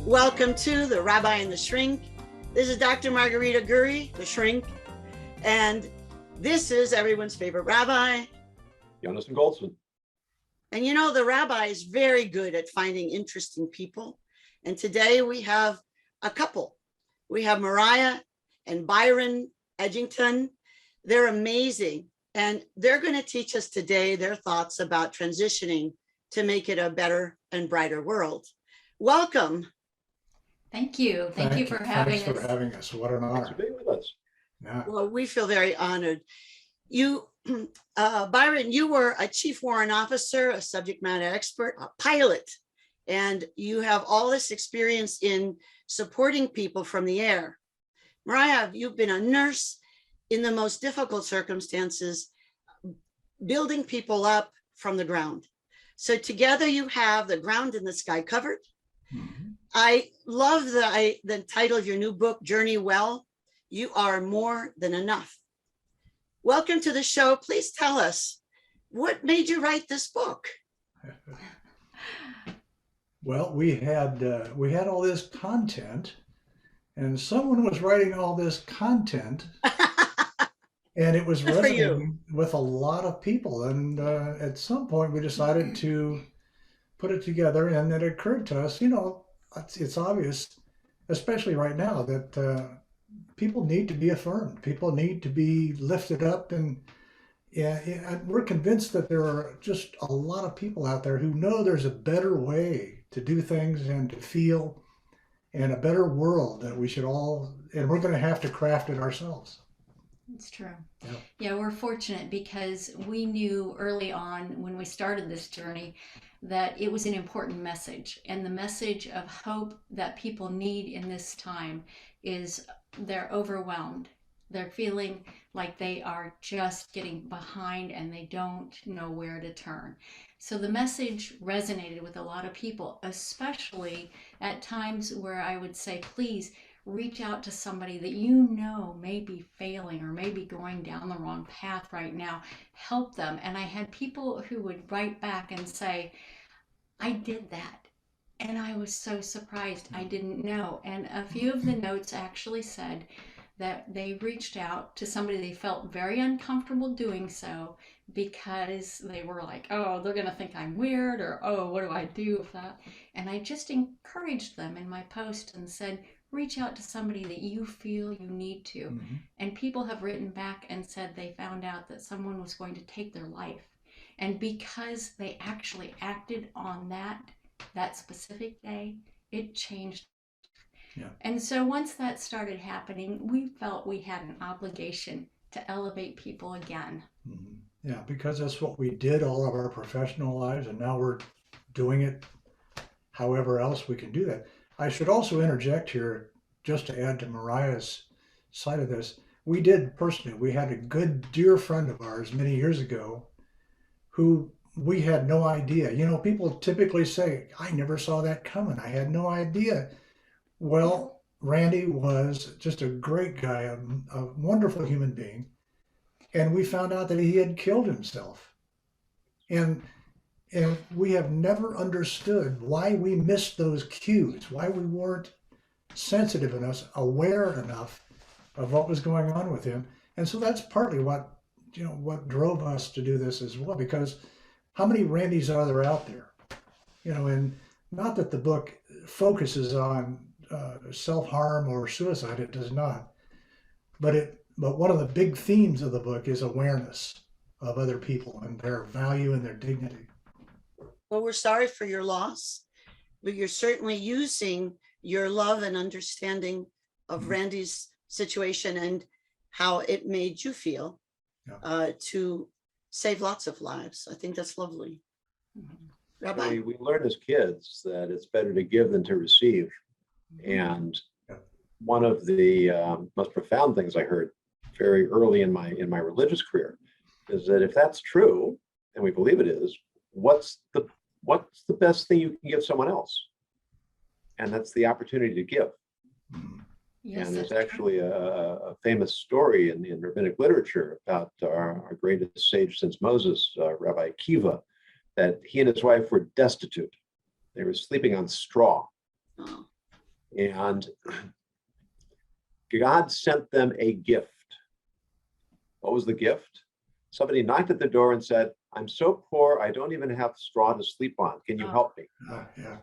Welcome to the Rabbi and the Shrink. This is Dr. Margarita Guri, the Shrink, and this is everyone's favorite rabbi, Yonason Goldson. And you know, the rabbi is very good at finding interesting people. And today we have a couple. We have Mariah and Byron Edgington. They're amazing. And they're going to teach us today their thoughts about transitioning to make it a better and brighter world. Welcome. Thank you. Thank you for having us. Thanks for having us. What an honor. Thanks for being with us. Yeah. Well, we feel very honored. You, Byron, you were a chief warrant officer, a subject matter expert, a pilot, and you have all this experience in supporting people from the air. Mariah, you've been a nurse in the most difficult circumstances, building people up from the ground. So together you have the ground and the sky covered. Mm-hmm. I love the title of your new book, Journey Well. You are more than enough. Welcome to the show. Please tell us, what made you write this book? Well, we had all this content, and someone was writing all this content, and it was resonating with a lot of people. And at some point, we decided to put it together, and it occurred to us, you know, it's obvious, especially right now, that people need to be affirmed. People need to be lifted up. And we're convinced that there are just a lot of people out there who know there's a better way to do things and to feel, and a better world that we should all, and we're going to have to craft it ourselves. It's true. Yeah, we're fortunate because we knew early on when we started this journey that it was an important message. And the message of hope that people need in this time is they're overwhelmed. They're feeling like they are just getting behind and they don't know where to turn. So the message resonated with a lot of people, especially at times where I would say, please reach out to somebody that you know may be failing or may be going down the wrong path right now. Help them. And I had people who would write back and say, I did that. And I was so surprised. I didn't know. And a few of the notes actually said that they reached out to somebody they felt very uncomfortable doing so because they were like, oh, they're going to think I'm weird, or, oh, what do I do with that? And I just encouraged them in my post and said, reach out to somebody that you feel you need to. Mm-hmm. And people have written back and said they found out that someone was going to take their life. And because they actually acted on that specific day, it changed. Yeah. And so once that started happening, we felt we had an obligation to elevate people again. Mm-hmm. Yeah, because that's what we did all of our professional lives, and now we're doing it however else we can do that. I should also interject here, just to add to Mariah's side of this. We did personally, we had a good dear friend of ours many years ago who we had no idea. You know, people typically say, I never saw that coming. I had no idea. Well, Randy was just a great guy, a wonderful human being. And we found out that he had killed himself. And we have never understood why we missed those cues, why we weren't sensitive enough, aware enough of what was going on with him. And so that's partly what drove us to do this as well, because how many Randys are there out there? You know, and not that the book focuses on self-harm or suicide, it does not. But one of the big themes of the book is awareness of other people and their value and their dignity. Well, we're sorry for your loss, but you're certainly using your love and understanding of Randy's situation and how it made you feel to save lots of lives. I think that's lovely. Mm-hmm. Rabbi? We learned as kids that it's better to give than to receive. And one of the most profound things I heard very early in my religious career is that if that's true, and we believe it is, what's the best thing you can give someone else? And that's the opportunity to give. Yes, and there's actually a famous story in rabbinic literature about our greatest sage since Moses, Rabbi Akiva, that he and his wife were destitute. They were sleeping on straw. And God sent them a gift. What was the gift? Somebody knocked at the door and said, I'm so poor, I don't even have straw to sleep on. Can you help me? Yeah.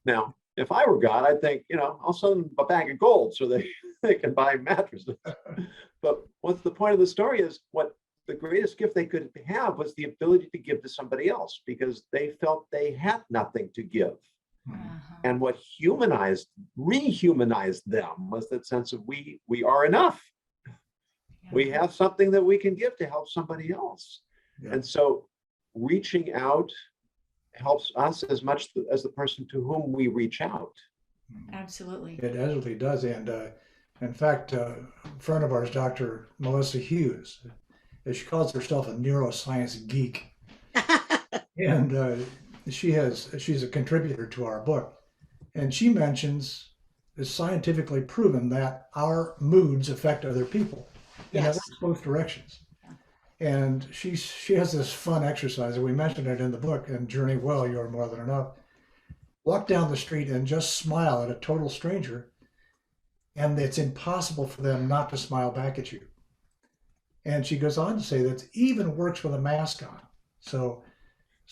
Now, if I were God, I'd think, I'll send them a bag of gold so they can buy mattresses. But what's the point of the story is what the greatest gift they could have was the ability to give to somebody else, because they felt they had nothing to give. And what rehumanized them was that sense of we are enough. We have something that we can give to help somebody else. Yeah. And so reaching out helps us as much as the person to whom we reach out. Absolutely. It absolutely does. And in fact, a friend of ours, Dr. Melissa Hughes, she calls herself a neuroscience geek. And she's a contributor to our book. And she mentions it's scientifically proven that our moods affect other people. And Yes. that works both directions. And she has this fun exercise, and we mentioned it in the book, and Journey Well, You Are More Than Enough. Walk down the street and just smile at a total stranger, and it's impossible for them not to smile back at you. And she goes on to say that it even works with a mask on. So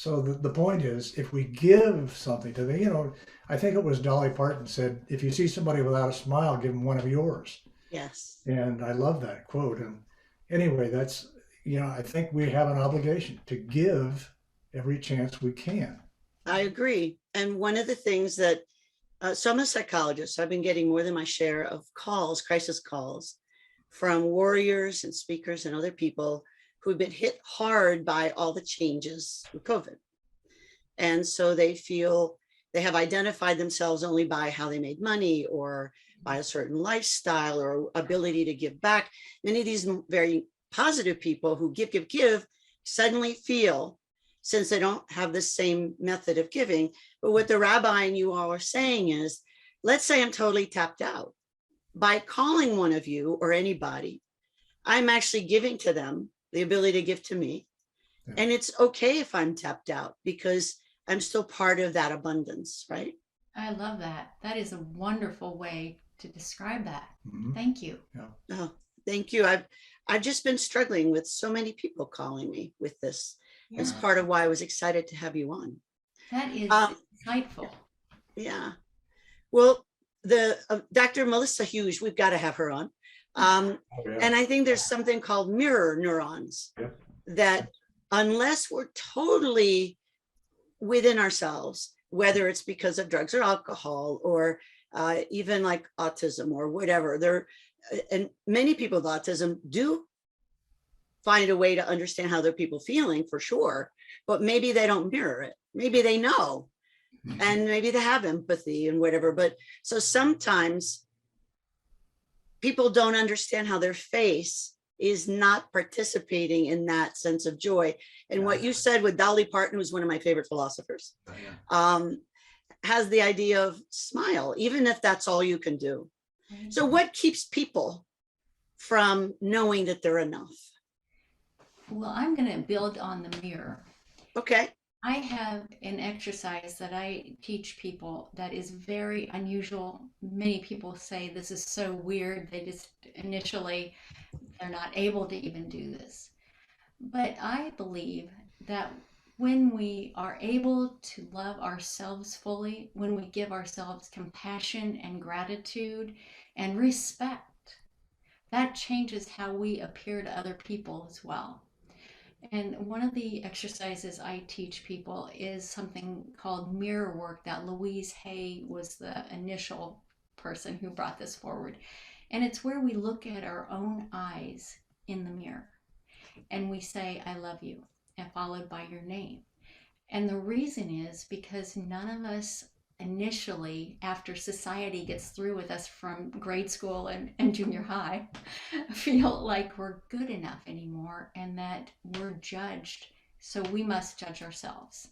the point is, if we give something to them, I think it was Dolly Parton said, if you see somebody without a smile, give them one of yours. Yes. And I love that quote. And anyway, that's, I think we have an obligation to give every chance we can. I agree. And one of the things that, so I'm a psychologist, so I've been getting more than my share of calls, crisis calls, from warriors and speakers and other people who've been hit hard by all the changes with COVID. And so they feel they have identified themselves only by how they made money or by a certain lifestyle or ability to give back. Many of these very positive people who give suddenly feel, since they don't have the same method of giving, but what the rabbi and you all are saying is, let's say I'm totally tapped out. By calling one of you or anybody, I'm actually giving to them the ability to give to me. Yeah. And it's okay if I'm tapped out because I'm still part of that abundance, right? I love that. That is a wonderful way to describe that. Mm-hmm. Thank you. Yeah. Oh, thank you. I've just been struggling with so many people calling me with this. Yeah. It's part of why I was excited to have you on. That is insightful. Yeah. Well, the Dr. Melissa Hughes, we've got to have her on. And I think there's something called mirror neurons that unless we're totally within ourselves, whether it's because of drugs or alcohol or even like autism or whatever, and many people with autism do find a way to understand how other people feeling for sure, but maybe they don't mirror it. Maybe they know, and maybe they have empathy and whatever. But so sometimes people don't understand how their face is not participating in that sense of joy. And what you said with Dolly Parton, who's one of my favorite philosophers, has the idea of smile, even if that's all you can do. So what keeps people from knowing that they're enough? Well, I'm going to build on the mirror. Okay. I have an exercise that I teach people that is very unusual. Many people say this is so weird. They just initially, they're not able to even do this. But I believe that when we are able to love ourselves fully, when we give ourselves compassion and gratitude and respect, that changes how we appear to other people as well. And one of the exercises I teach people is something called mirror work that Louise Hay was the initial person who brought this forward. And it's where we look at our own eyes in the mirror and we say, I love you, and followed by your name. And the reason is because none of us initially, after society gets through with us from grade school and junior high, feel like we're good enough anymore and that we're judged. So we must judge ourselves.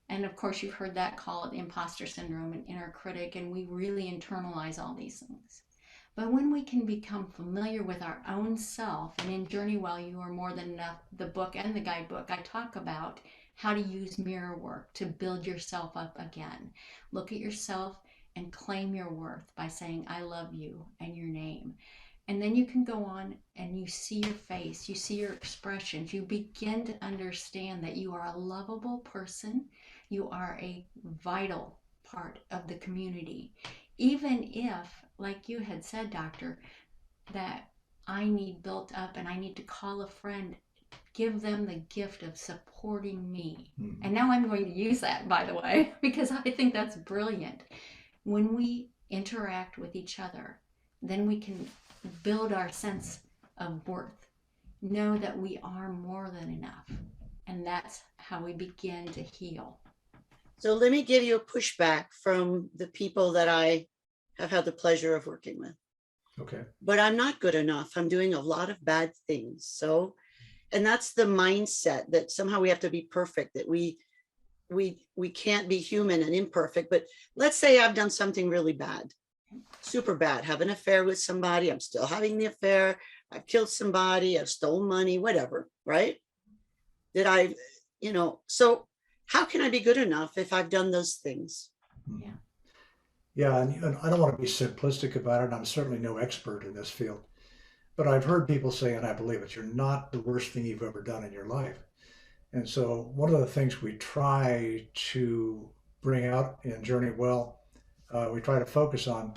And of course, you've heard that called imposter syndrome and inner critic, and we really internalize all these things. But when we can become familiar with our own self, and in Journey Well, You Are More Than Enough, the book and the guidebook, I talk about how to use mirror work to build yourself up again. Look at yourself and claim your worth by saying, I love you and your name. And then you can go on and you see your face, you see your expressions, you begin to understand that you are a lovable person, you are a vital part of the community. Even if, like you had said, doctor, that I need built up and I need to call a friend, give them the gift of supporting me. Mhm. And now I'm going to use that, by the way, because I think that's brilliant. When we interact with each other, then we can build our sense of worth, know that we are more than enough. And that's how we begin to heal. So let me give you a pushback from the people that I have had the pleasure of working with. Okay. But I'm not good enough. I'm doing a lot of bad things. So, and that's the mindset that somehow we have to be perfect, that we can't be human and imperfect. But let's say I've done something really bad, super bad, have an affair with somebody. I'm still having the affair. I've killed somebody. I've stolen money, whatever, right? Did I, so how can I be good enough if I've done those things? Yeah. Yeah, and I don't want to be simplistic about it, and I'm certainly no expert in this field, but I've heard people say, and I believe it, you're not the worst thing you've ever done in your life. And so one of the things we try to bring out in Journey Well, we try to focus on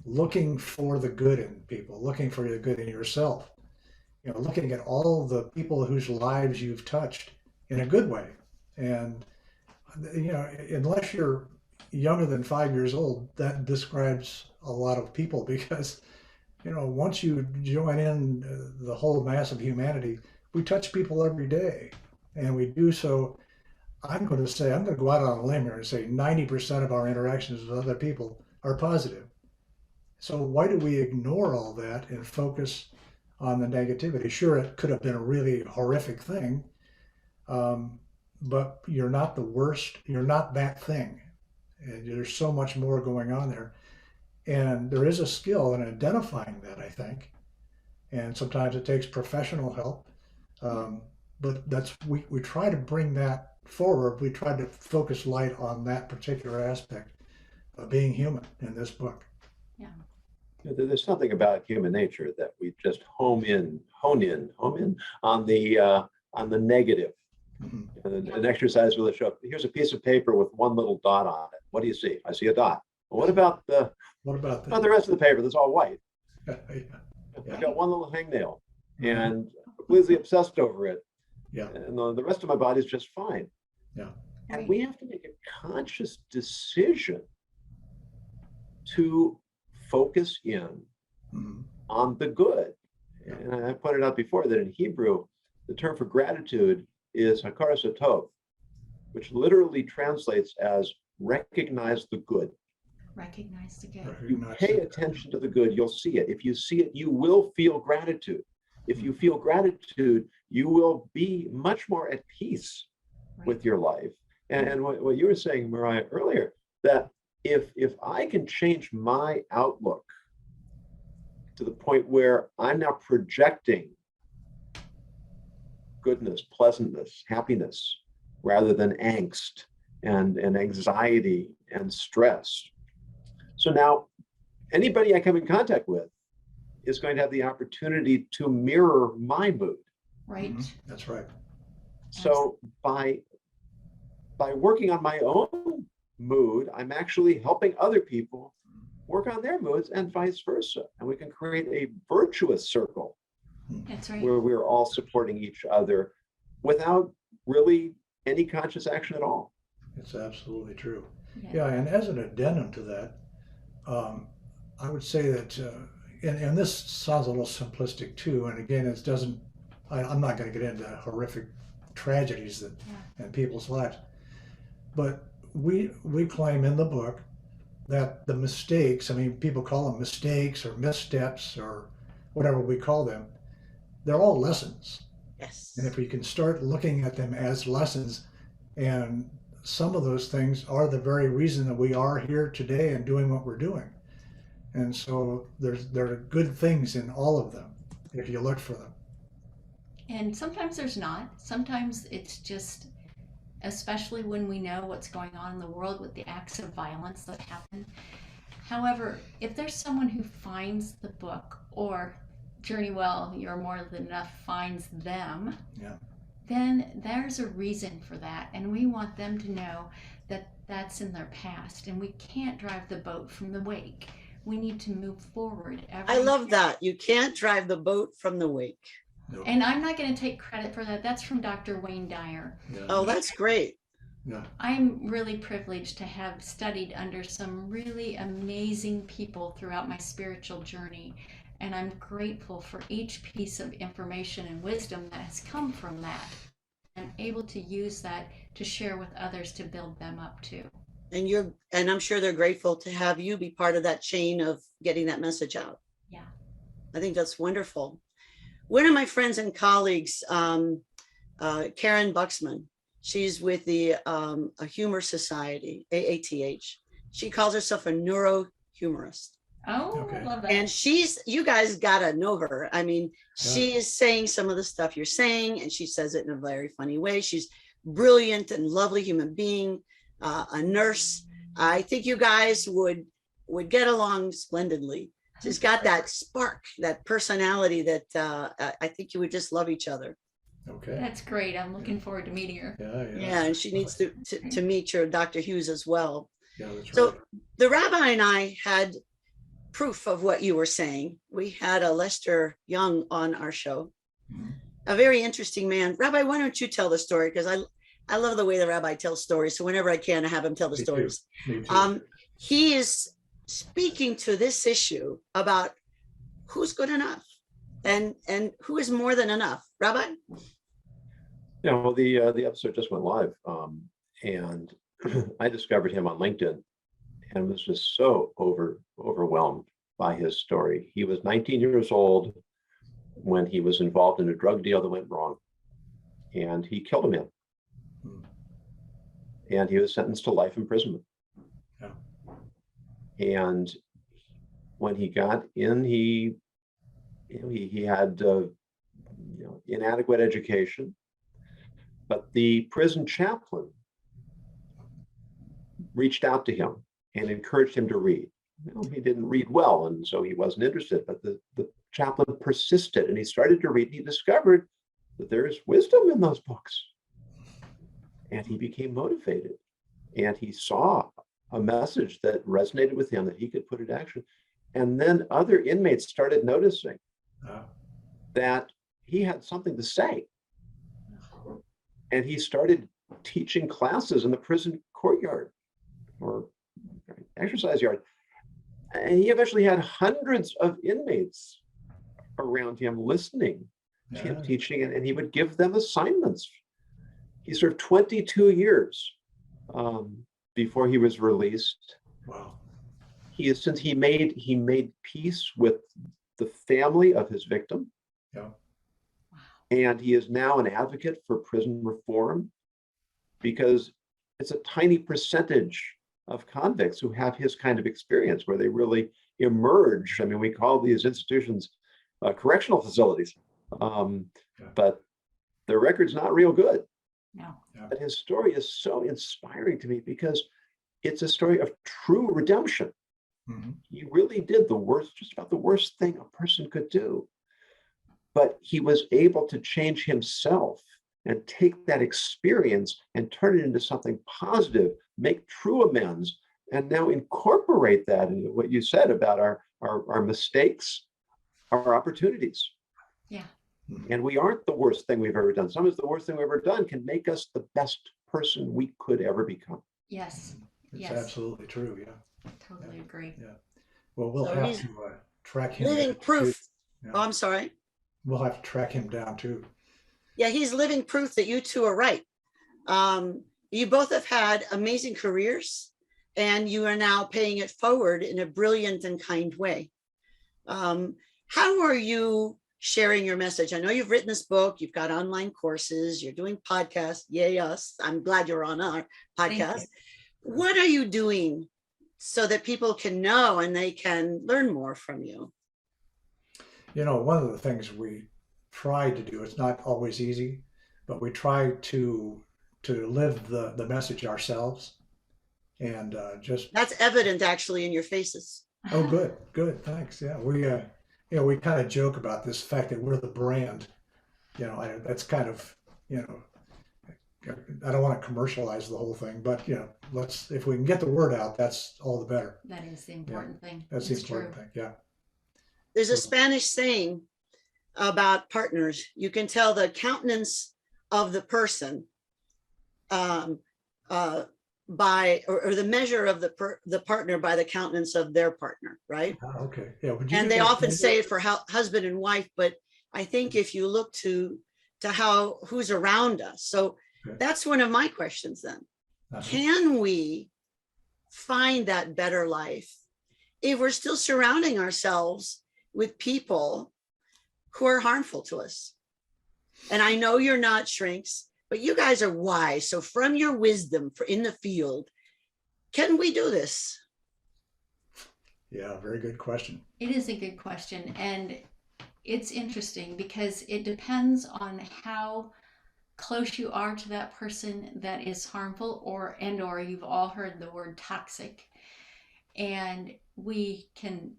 looking for the good in people, looking for the good in yourself, looking at all the people whose lives you've touched in a good way. And, unless you're younger than 5 years old, that describes a lot of people because, once you join in the whole mass of humanity, we touch people every day. And we do so, I'm going to go out on a limb here and say 90% of our interactions with other people are positive. So why do we ignore all that and focus on the negativity? Sure, it could have been a really horrific thing, but you're not the worst. You're not that thing. And there's so much more going on there. And there is a skill in identifying that, I think. And sometimes it takes professional help. But we try to bring that forward. We try to focus light on that particular aspect of being human in this book. Yeah. There's something about human nature that we just hone in on the negative. Mm-hmm. And an exercise will show up. Here's a piece of paper with one little dot on it. What do you see? I see a dot. Well, what about the rest of the paper that's all white? Yeah. I've got one little hangnail and completely obsessed over it. Yeah. And the rest of my body is just fine. Yeah. And we have to make a conscious decision to focus in on the good. And I pointed out before that in Hebrew, the term for gratitude is hakara satov, which literally translates as recognize the good. Recognize the good. You pay attention to the good, you'll see it. If you see it, you will feel gratitude. If you feel gratitude, you will be much more at peace with your life. And what you were saying, Mariah, earlier, that if I can change my outlook to the point where I'm now projecting goodness, pleasantness, happiness, rather than angst and anxiety and stress. So now anybody I come in contact with is going to have the opportunity to mirror my mood. Right. That's right. So by working on my own mood, I'm actually helping other people work on their moods and vice versa. And we can create a virtuous circle. That's right. Where we're all supporting each other without really any conscious action at all. It's absolutely true. Yeah, and as an addendum to that, I would say that, and this sounds a little simplistic too, and again, I'm not going to get into horrific tragedies that in people's lives, but we claim in the book that the mistakes, people call them mistakes or missteps or whatever we call them, they're all lessons. Yes. And if we can start looking at them as lessons, and some of those things are the very reason that we are here today and doing what we're doing. And so there are good things in all of them if you look for them. And sometimes there's not. Sometimes it's just, especially when we know what's going on in the world with the acts of violence that happen, However, if there's someone who finds the book, or Journey Well, You're More Than Enough finds them, Yeah. then there's a reason for that. And we want them to know that that's in their past, and we can't drive the boat from the wake. We need to move forward. I love that. You can't drive the boat from the wake. No. And I'm not going to take credit for that. That's from Dr. Wayne Dyer. Yeah. Oh, that's great. Yeah. I'm really privileged to have studied under some really amazing people throughout my spiritual journey. And I'm grateful for each piece of information and wisdom that has come from that. I'm able to use that to share with others to build them up too. And I'm sure they're grateful to have you be part of that chain of getting that message out. Yeah. I think that's wonderful. One of my friends and colleagues, Karen Buxman, she's with the a Humor Society, AATH. She calls herself a neurohumorist. Oh, Okay. I love that. And you guys gotta know her. I mean, she is saying some of the stuff you're saying, and she says it in a very funny way. She's brilliant and lovely human being, a nurse. I think you guys would get along splendidly. She's got that spark, that personality that I think you would just love each other. Okay. That's great. I'm looking forward to meeting her. Yeah. Yeah, and she needs to meet your Dr. Hughes as well. Yeah, that's So right. the rabbi and I had proof of what you were saying. We had a Lester Young on our show, Mhm. a very interesting man. Rabbi, why don't you tell the story? Because I love the way the rabbi tells stories. So whenever I can, I have him tell the Me too. stories. Me too. He is speaking to this issue about who's good enough and who is more than enough. Rabbi? Yeah, well, the episode just went live, and I discovered him on LinkedIn and was just so overwhelmed by his story. He was 19 years old when he was involved in a drug deal that went wrong, and he killed a man. Hmm. And he was sentenced to life imprisonment. Yeah. And when he got in, he had inadequate education, but the prison chaplain reached out to him and encouraged him to read. He didn't read well, and so he wasn't interested, but the chaplain persisted, and he started to read, and he discovered that there is wisdom in those books. And he became motivated, and he saw a message that resonated with him that he could put into action. And then other inmates started noticing that he had something to say. And he started teaching classes in the prison courtyard or exercise yard. And he eventually had hundreds of inmates around him listening to him teaching, and he would give them assignments. He served 22 years before he was released. Wow. Since he made peace with the family of his victim. Yeah. And he is now an advocate for prison reform, because it's a tiny percentage of convicts who have his kind of experience where they really emerge. I mean, we call these institutions correctional facilities, but their record's not real good. No. Yeah. But his story is so inspiring to me because it's a story of true redemption. Mm-hmm. He really did just about the worst thing a person could do. But he was able to change himself and take that experience and turn it into something positive, make true amends, and now incorporate that into what you said about our mistakes, our opportunities. Yeah. And we aren't the worst thing we've ever done. Sometimes the worst thing we've ever done can make us the best person we could ever become. Yes. It's Yes. absolutely true. Yeah. Totally agree. Yeah. Well, we'll So have he's to track him Living down, proof. too. Oh, I'm sorry. We'll have to track him down too. Yeah, he's living proof that you two are right. You both have had amazing careers, and you are now paying it forward in a brilliant and kind way. How are you sharing your message? I know you've written this book, you've got online courses, you're doing podcasts. Yay, us. I'm glad you're on our podcast. What are you doing so that people can know and they can learn more from you? You know, one of the things we try to do, it's not always easy, but we try to live the message ourselves And just, That's evident actually in your faces. oh, good, thanks. Yeah, we kind of joke about this fact that we're the brand. That's kind of, I don't want to commercialize the whole thing, but if we can get the word out, that's all the better. That is the important thing. That's the It's important true. thing. Yeah. There's a So- Spanish saying about partners. You can tell the countenance of the person by, or the measure of the partner by the countenance of their partner, right? Okay. Yeah. Would you And give they me an often say example? it for husband and wife, but I think if you look to who's around us. So Okay. that's one of my questions then. Uh-huh. Can we find that better life if we're still surrounding ourselves with people who are harmful to us? And I know you're not shrinks, but you guys are wise. So from your wisdom in the field, can we do this? Yeah, very good question. It is a good question. And it's interesting because it depends on how close you are to that person that is harmful, or you've all heard the word toxic. And we can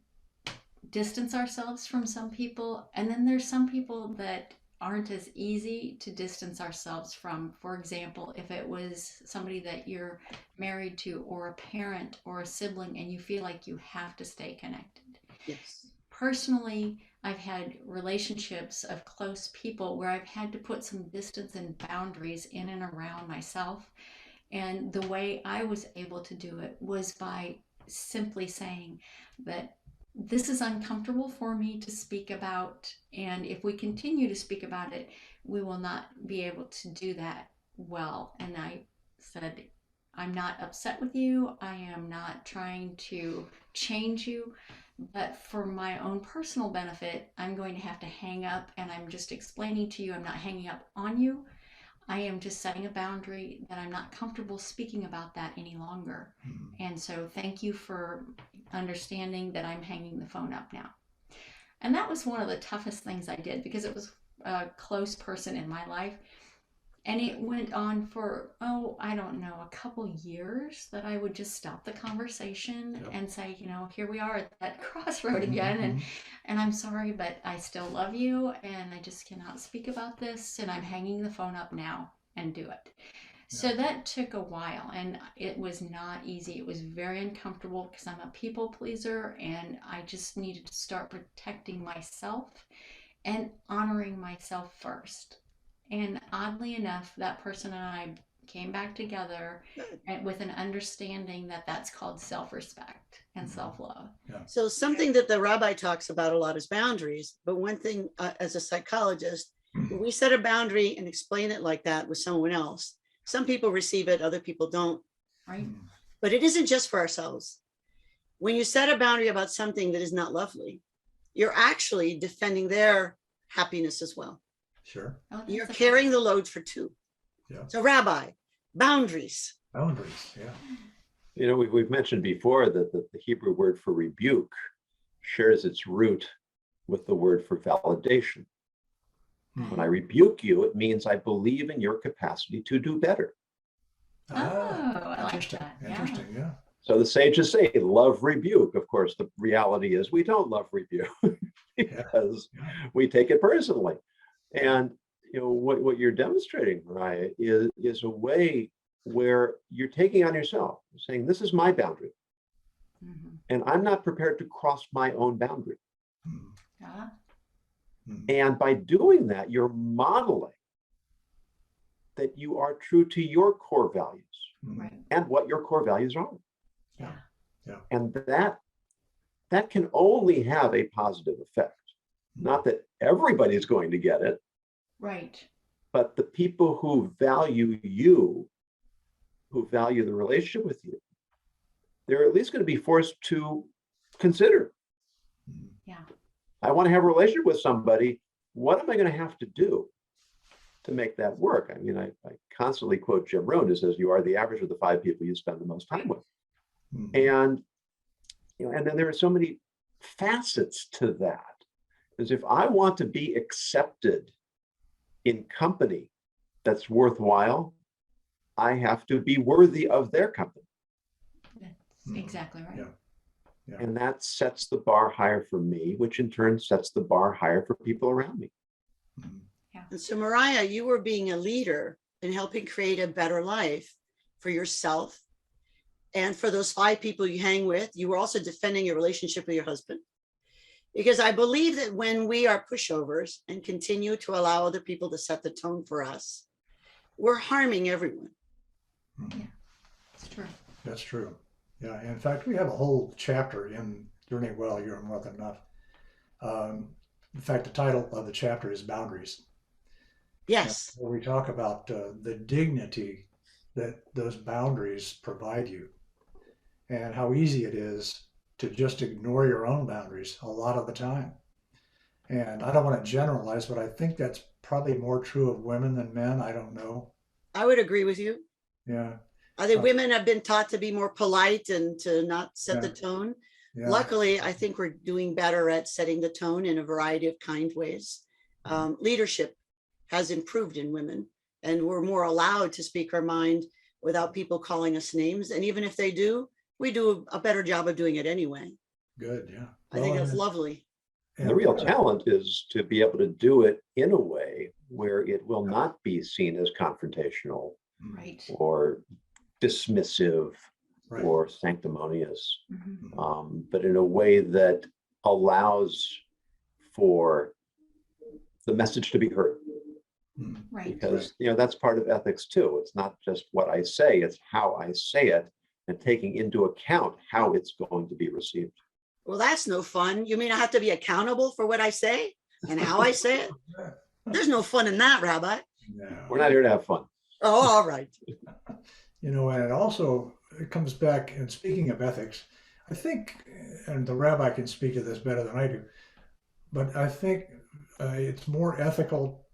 distance ourselves from some people, and then there's some people that aren't as easy to distance ourselves from. For example, if it was somebody that you're married to, or a parent or a sibling, and you feel like you have to stay connected. Yes. Personally, I've had relationships of close people where I've had to put some distance and boundaries in and around myself. And the way I was able to do it was by simply saying that this is uncomfortable for me to speak about. And if we continue to speak about it, we will not be able to do that well. And I said, I'm not upset with you. I am not trying to change you. But for my own personal benefit, I'm going to have to hang up, and I'm just explaining to you, I'm not hanging up on you. I am just setting a boundary that I'm not comfortable speaking about that any longer. Mm-hmm. And so thank you for understanding that I'm hanging the phone up now. And that was one of the toughest things I did, because it was a close person in my life. And it went on for, I don't know, a couple years that I would just stop the conversation. Yep. And say, here we are at that crossroad again. Mm-hmm. And I'm sorry, but I still love you. And I just cannot speak about this. And I'm hanging the phone up now, and do it. Yeah. So that took a while, and it was not easy. It was very uncomfortable because I'm a people pleaser, and I just needed to start protecting myself and honoring myself first. And oddly enough, that person and I came back together with an understanding that that's called self-respect and self-love. Yeah. So something that the rabbi talks about a lot is boundaries. But one thing, as a psychologist, we set a boundary and explain it like that with someone else. Some people receive it, other people don't. Right. But it isn't just for ourselves. When you set a boundary about something that is not lovely, you're actually defending their happiness as well. Sure. You're carrying the load for two. Yeah. So rabbi, boundaries. Boundaries, yeah. We've mentioned before that the Hebrew word for rebuke shares its root with the word for validation. When I rebuke you, it means I believe in your capacity to do better. I like Interesting. that. Interesting, yeah. So the sages say, love rebuke. Of course, the reality is we don't love rebuke because we take it personally. And what you're demonstrating, Mariah, is a way where you're taking on yourself, saying, this is my boundary. Mm-hmm. And I'm not prepared to cross my own boundary. Yeah. And by doing that, you're modeling that you are true to your core values Right. and what your core values are. Yeah. Yeah. And that can only have a positive effect. Not that everybody's going to get it. Right. But the people who value you, who value the relationship with you, they're at least going to be forced to consider. Yeah. I want to have a relationship with somebody. What am I going to have to do to make that work? I mean, I constantly quote Jim Rohn, who says, you are the average of the 5 people you spend the most time with. And then there are so many facets to that. Because if I want to be accepted in company that's worthwhile, I have to be worthy of their company. exactly right. Yeah. Yeah. And that sets the bar higher for me, which in turn sets the bar higher for people around me. Mhm. And so, Mariah, you were being a leader in helping create a better life for yourself and for those 5 people you hang with. You were also defending your relationship with your husband. Because I believe that when we are pushovers and continue to allow other people to set the tone for us, we're harming everyone. Mhm. It's true. That's true. Yeah. In fact, we have a whole chapter in Journey Well, You're More Than Enough. In fact, the title of the chapter is Boundaries. Yes. Where we talk about the dignity that those boundaries provide you and how easy it is to just ignore your own boundaries a lot of the time. And I don't want to generalize, but I think that's probably more true of women than men. I don't know. I would agree with you. Yeah. I think women have been taught to be more polite and to not set the Yeah. tone. Yeah. Luckily, I think we're doing better at setting the tone in a variety of kind ways. Leadership has improved in women, and we're more allowed to speak our mind without people calling us names. And even if they do, we do a better job of doing it anyway. Good. Yeah. I think that's lovely. And the real talent is to be able to do it in a way where it will not be seen as confrontational Right. or dismissive Right. or sanctimonious, Mhm. but in a way that allows for the message to be heard. Mhm. Right. Because that's part of ethics too. It's not just what I say, it's how I say it and taking into account how it's going to be received. Well, that's no fun. You mean I have to be accountable for what I say and how I say it? There's no fun in that, Rabbi. No. We're not here to have fun. Oh, all right. And it comes back, and speaking of ethics, I think, and the rabbi can speak to this better than I do, but I think it's more ethical.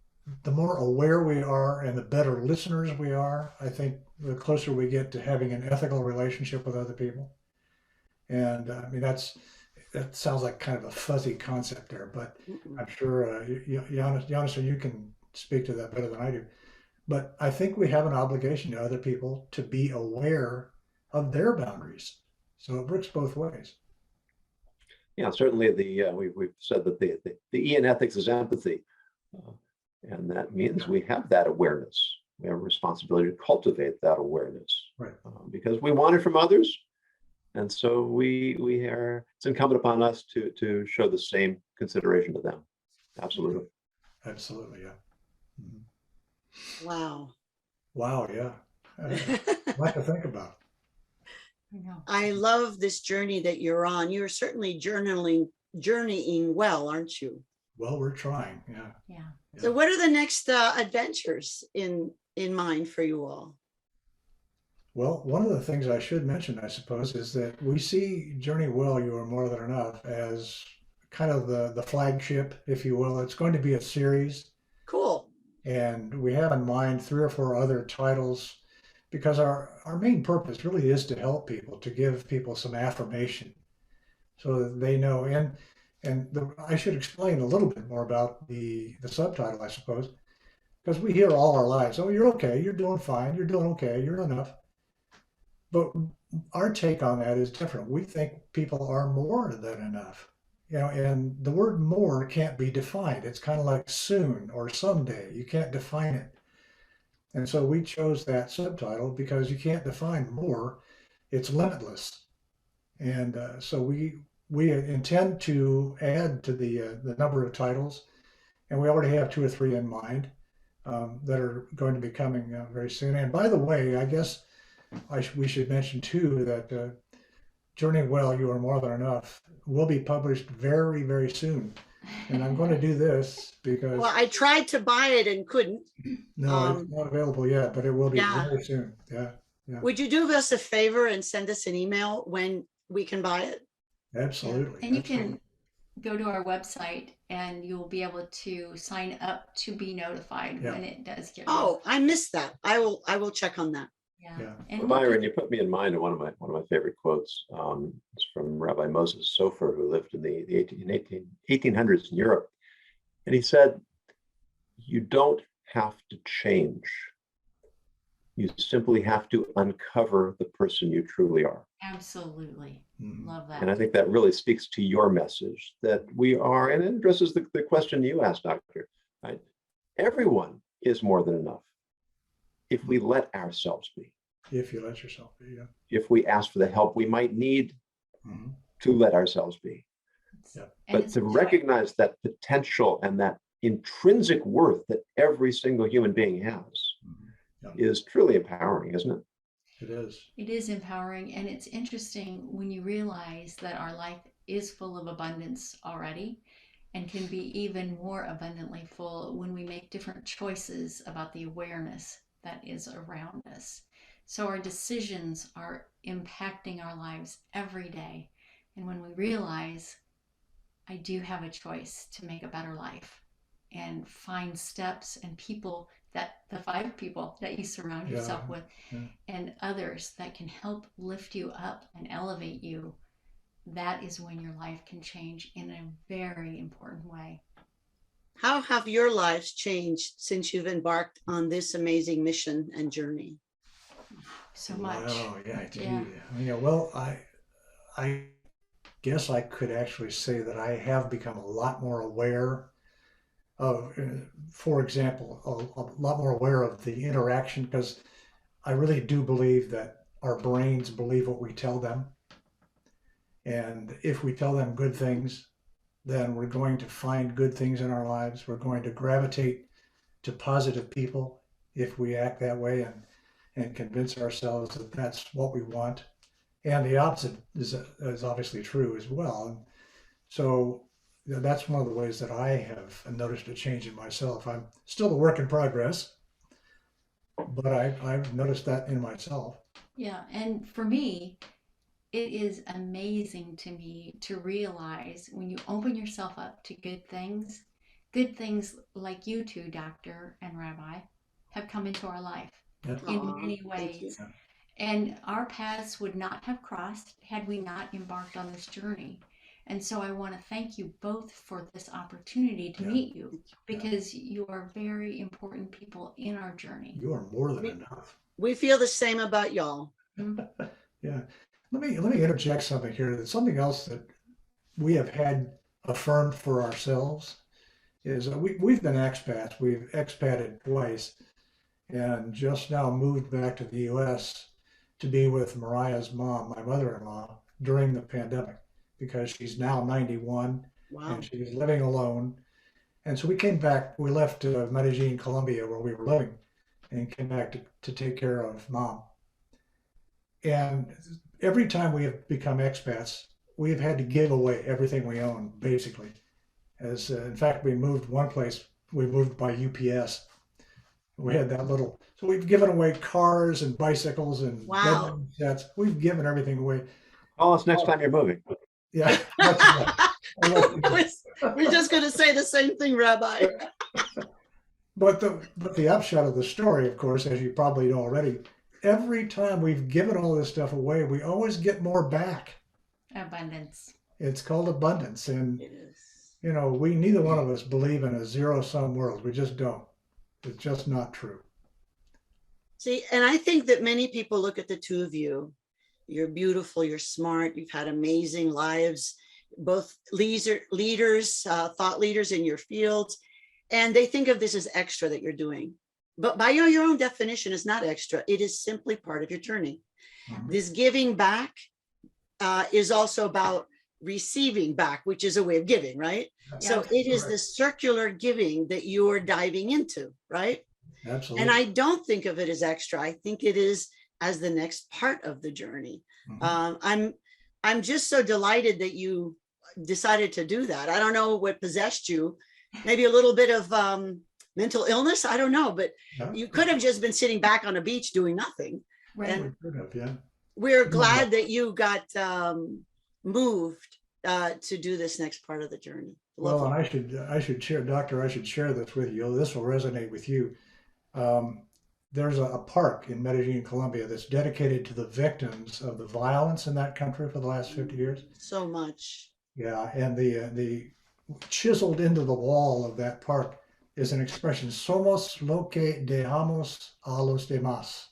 The more aware we are and the better listeners we are, I think the closer we get to having an ethical relationship with other people. And I mean, that sounds like kind of a fuzzy concept there, but I'm sure Yonason, you can speak to that better than I do. But I think we have an obligation to other people to be aware of their boundaries. So it works both ways. Yeah, certainly we've said that the E in ethics is empathy. And that means we have that awareness. We have a responsibility to cultivate that awareness. Right. Because we want it from others. And so it's incumbent upon us to show the same consideration to them. Absolutely. Absolutely, yeah. Mhm. Wow. Wow, yeah. A lot to think about. I know. I love this journey that you're on. You're certainly journeying well, aren't you? Well, we're trying, yeah. Yeah. So what are the next adventures in mind for you all? Well, one of the things I should mention, I suppose, is that we see Journey Well, You Are More Than Enough as kind of the flagship, if you will. It's going to be a series, Cool. and we have in mind 3 or 4 other titles because our main purpose really is to help people, to give people some affirmation so that they know. I should explain a little bit more about the subtitle, I suppose, because we hear all our lives, oh, you're okay, you're doing fine, you're doing okay, you're enough. But our take on that is different. We think people are more than enough. And the word more can't be defined. It's kind of like soon or someday. You can't define it. And so we chose that subtitle because you can't define more. It's limitless. And so we intend to add to the number of titles, and we already have 2 or 3 in mind that are going to be coming very soon. And by the way, I guess we should mention too that Journey Well, You Are More Than Enough will be published very, very soon. And I'm going to do this because Well, I tried to buy it and couldn't. no, it's not available yet, but it will be Yeah. very soon. Yeah, Would you do us a favor and send us an email when we can buy it? absolutely. Yeah. And you absolutely. can go to our website and you'll be able to sign up to be notified Yeah. when it does get Oh, I missed that. I will check on that. yeah. Yeah. And Well, look Byron, at- you put me in mind of one of my favorite quotes. It's from Rabbi Moses Sofer, who lived in the 1800s in Europe. And he said, you don't have to change. You simply have to uncover the person you truly are. Absolutely. Mhm. Love that. And I think that really speaks to your message that we are, and it addresses the question you asked, Doctor, right? Everyone is more than enough if we let ourselves be, If you let yourself be, yeah. if we ask for the help we might need Mhm. to let ourselves be. Yeah. And But it's to a choice. recognize that potential and that intrinsic worth that every single human being has Mhm. Yeah, is truly empowering, isn't it? it is. It is empowering, and it's interesting when you realize that our life is full of abundance already and can be even more abundantly full when we make different choices about the awareness that is around us. So our decisions are impacting our lives every day. And when we realize I do have a choice to make a better life and find steps and people, that the 5 people that you surround Yeah, yourself with yeah. and others that can help lift you up and elevate you, that is when your life can change in a very important way. How have your lives changed since you've embarked on this amazing mission and journey? So much. Wow, yeah, Yeah. gee. Yeah, well, I guess I could actually say that I have become a lot more aware of, for example, a lot more aware of the interaction, because I really do believe that our brains believe what we tell them. And if we tell them good things, then we're going to find good things in our lives. We're going to gravitate to positive people if we act that way and convince ourselves that that's what we want. And the opposite is obviously true as well. And so that's one of the ways that I have noticed a change in myself. I'm still a work in progress, but I've noticed that in myself. Yeah. And for me, it is amazing to me to realize when you open yourself up to good things like you two, Doctor and Rabbi, have come into our life Yeah. in Aw, many thank you. ways. And our paths would not have crossed had we not embarked on this journey. And so I want to thank you both for this opportunity to Yeah. meet you, because you are very important people in our journey. You are more than We- enough. We feel the same about y'all. Yeah. Let me interject something here. That's something else that we have had affirmed for ourselves is that we've been expats. We've expated twice and just now moved back to the US to be with Mariah's mom, my mother-in-law, during the pandemic, because she's now 91 Wow. and she's living alone. And so we came back, we left Medellin, Colombia, where we were living, and came back to take care of mom. And every time we have become expats, we have had to give away everything we own, basically. As in fact, we moved one place, we moved by UPS. We had that little, so we've given away cars and bicycles and Wow. bedroom sets. We've given everything away. Call us next time you're moving. Yeah. That's right. We're just going to say the same thing, Rabbi. But the upshot of the story, of course, as you probably know already, every time we've given all this stuff away, we always get more back. Abundance. It's called abundance. And, It is. you know, we neither one of us believe in a zero-sum world. We just don't. It's just not true. See, and I think that many people look at the two of you. You're beautiful, you're smart, you've had amazing lives, both leaders, thought leaders in your fields, and they think of this as extra that you're doing. But by your own definition, it's not extra. It is simply part of your journey. Mhm. This giving back is also about receiving back, which is a way of giving, right? So it is Correct. this circular giving that you are diving into, right? Absolutely. And I don't think of it as extra. I think it is as the next part of the journey. Mhm. I'm just so delighted that you decided to do that. I don't know what possessed you. Maybe a little bit of mental illness. I don't know, but Yeah. you could have just been sitting back on a beach doing nothing. Right. And We could have, yeah. we're Yeah. glad that you got moved to do this next part of the journey. Well, and Lovely. I should share, Doctor, I should share this with you. This will resonate with you. There's a park in Medellin, Colombia, that's dedicated to the victims of the violence in that country for the last 50 years. So much. Yeah, and the chiseled into the wall of that park is an expression, somos lo que dejamos a los demás.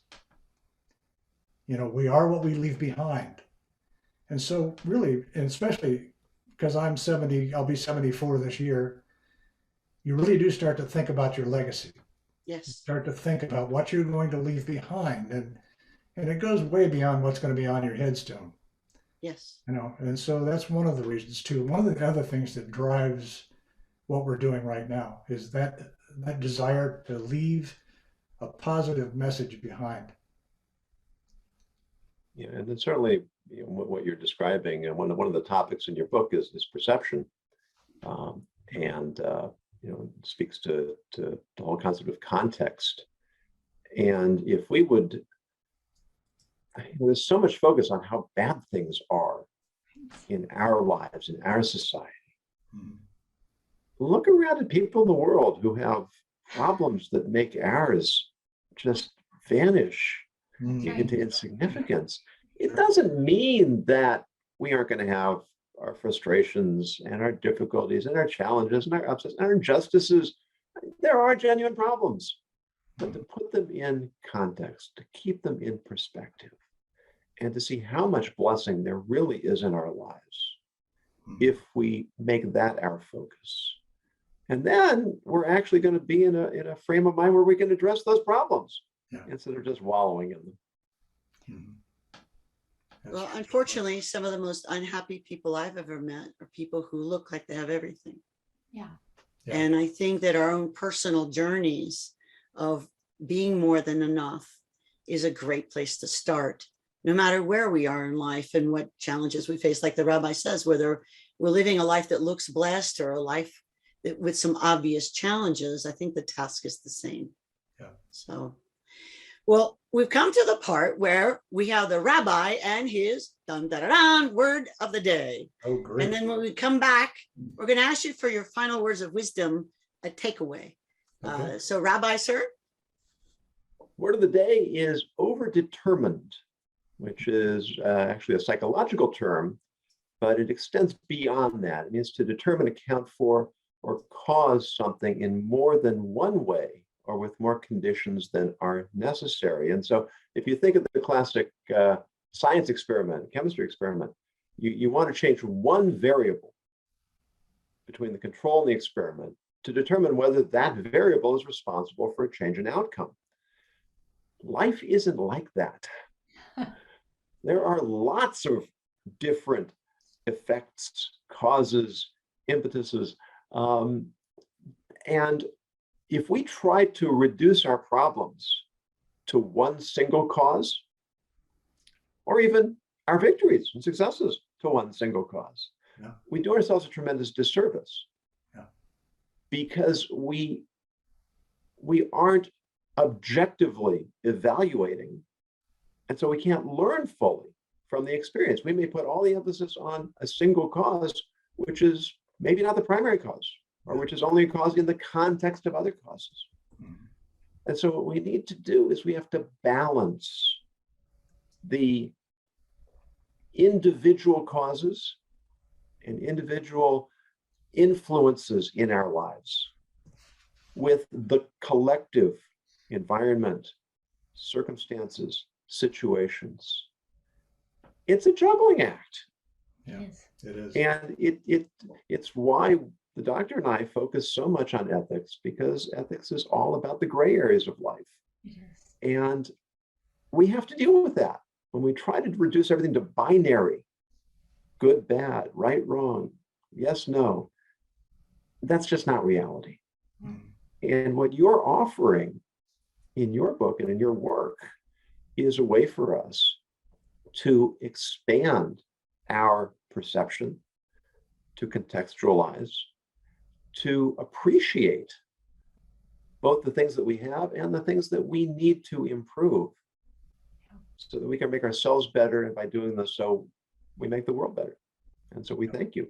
We are what we leave behind. And so really, and especially because I'm 70, I'll be 74 this year, you really do start to think about your legacy. Yes. Start to think about what you're going to leave behind. And it goes way beyond what's going to be on your headstone. Yes. And so that's one of the reasons too. One of the other things that drives what we're doing right now is that desire to leave a positive message behind. Yeah, and then certainly what you're describing, and one of the topics in your book is perception, and it speaks to the whole concept of context. And if we would, there's so much focus on how bad things are in our lives, in our society. Mhm. Look around at people in the world who have problems that make ours just vanish Mhm. into insignificance. It doesn't mean that we aren't going to have our frustrations and our difficulties and our challenges and our upsets and our injustices. There are genuine problems, but to put them in context, to keep them in perspective, and to see how much blessing there really is in our lives if we make that our focus. And then we're actually going to be in a frame of mind where we can address those problems instead of just wallowing in them. Mm-hmm. Well, unfortunately, some of the most unhappy people I've ever met are people who look like they have everything. Yeah. And I think that our own personal journeys of being more than enough is a great place to start, no matter where we are in life and what challenges we face. Like the rabbi says, whether we're living a life that looks blessed or a life that, with some obvious challenges, I think the task is the same. Yeah. So, well, we've come to the part where we have the rabbi and his word of the day. Oh, great. And then when we come back, we're going to ask you for your final words of wisdom, a takeaway. Okay. So, Rabbi, sir. Word of the day is overdetermined, which is actually a psychological term, but it extends beyond that. It means to determine, account for, or cause something in more than one way or with more conditions than are necessary. And so if you think of the classic science experiment, chemistry experiment, you want to change one variable between the control and the experiment to determine whether that variable is responsible for a change in outcome. Life isn't like that. There are lots of different effects, causes, impetuses. And if we try to reduce our problems to one single cause, or even our victories and successes to one single cause, we do ourselves a tremendous disservice. Because we aren't objectively evaluating, and so we can't learn fully from the experience. We may put all the emphasis on a single cause, which is maybe not the primary cause, or which is only a cause in the context of other causes. And so what we need to do is we have to balance the individual causes and individual influences in our lives with the collective environment, circumstances, situations. It's a juggling act. Yes. It is. And it's why the doctor and I focus so much on ethics, because ethics is all about the gray areas of life. Yes. And we have to deal with that. When we try to reduce everything to binary, good, bad, right, wrong, yes, no, that's just not reality. And what you're offering in your book and in your work is a way for us to expand our perception, to contextualize, to appreciate both the things that we have and the things that we need to improve so that we can make ourselves better. And by doing this, so we make the world better. And so we thank you.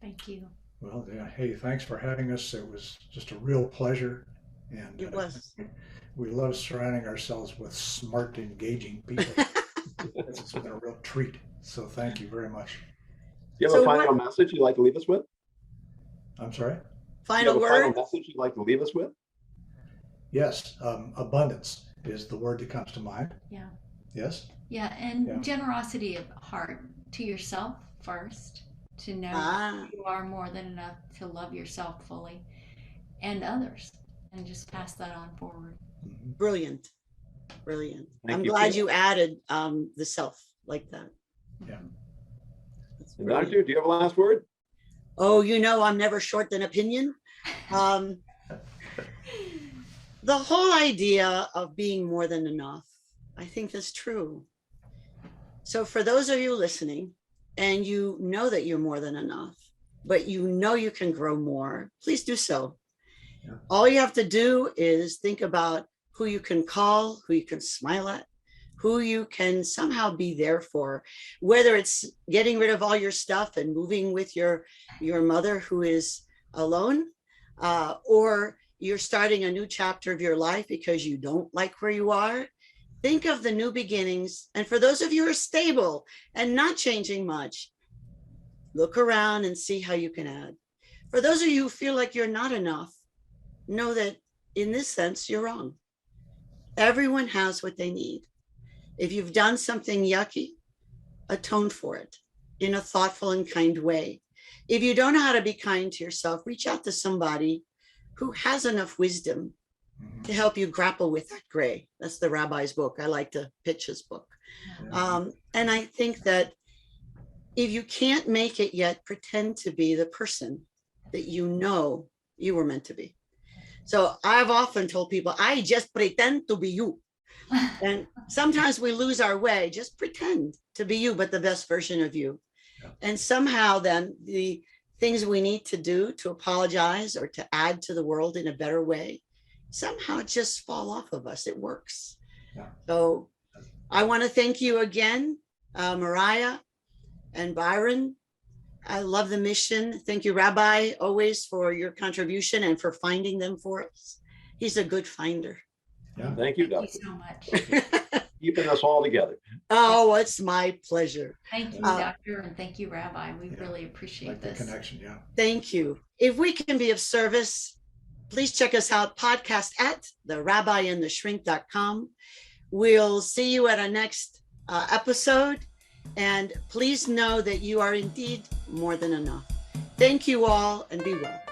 Thank you. Well, yeah. Hey, thanks for having us. It was just a real pleasure. And It was. We love surrounding ourselves with smart, engaging people. It's been a real treat. So thank you very much. Do you have So a final message you'd like to leave us with? I'm sorry? Final Do you have a final word. message you'd like to leave us with? Yes. Abundance is the word that comes to mind. Yeah. Yes. Yeah, and Yeah. generosity of heart to yourself first, to know Ah, you are more than enough to love yourself fully and others, and just pass that on forward. Mhm. brilliant. Brilliant. Thank I'm you, glad Peter. you added the self like that. Yeah. That's And brilliant. Doctor, do you have a last word? Oh, I'm never short an opinion. Um, the whole idea of being more than enough, I think that's true. So for those of you listening, and you know that you're more than enough, but you know you can grow more, please do so. Yeah. All you have to do is think about who you can call, who you can smile at, who you can somehow be there for, whether it's getting rid of all your stuff and moving with your mother who is alone, or you're starting a new chapter of your life because you don't like where you are. Think of the new beginnings. And for those of you who are stable and not changing much, look around and see how you can add. For those of you who feel like you're not enough, know that in this sense, you're wrong. Everyone has what they need. If you've done something yucky, atone for it in a thoughtful and kind way. If you don't know how to be kind to yourself, reach out to somebody who has enough wisdom to help you grapple with that gray. That's the Rabbi's book. I like to pitch his book. And I think that if you can't make it yet, pretend to be the person that you know you were meant to be. So I've often told people, I just pretend to be you. And sometimes we lose our way. Just pretend to be you, but the best version of you. Yeah. And somehow then the things we need to do to apologize or to add to the world in a better way, somehow just fall off of us. It works. Yeah. So I want to thank you again, Mariah and Byron. I love the mission. Thank you, Rabbi, always for your contribution and for finding them for us. He's a good finder. Yeah. Thank you, Thank Doctor. you so much. Keeping us all together. Oh, it's my pleasure. Thank you, Uh, Doctor, and thank you, Rabbi. We Yeah. really appreciate Like the this. connection. Yeah. Thank you. If we can be of service, please check us out, podcast at therabbiandtheshrink.com. We'll see you at our next episode. And please know that you are indeed more than enough. Thank you all and be well.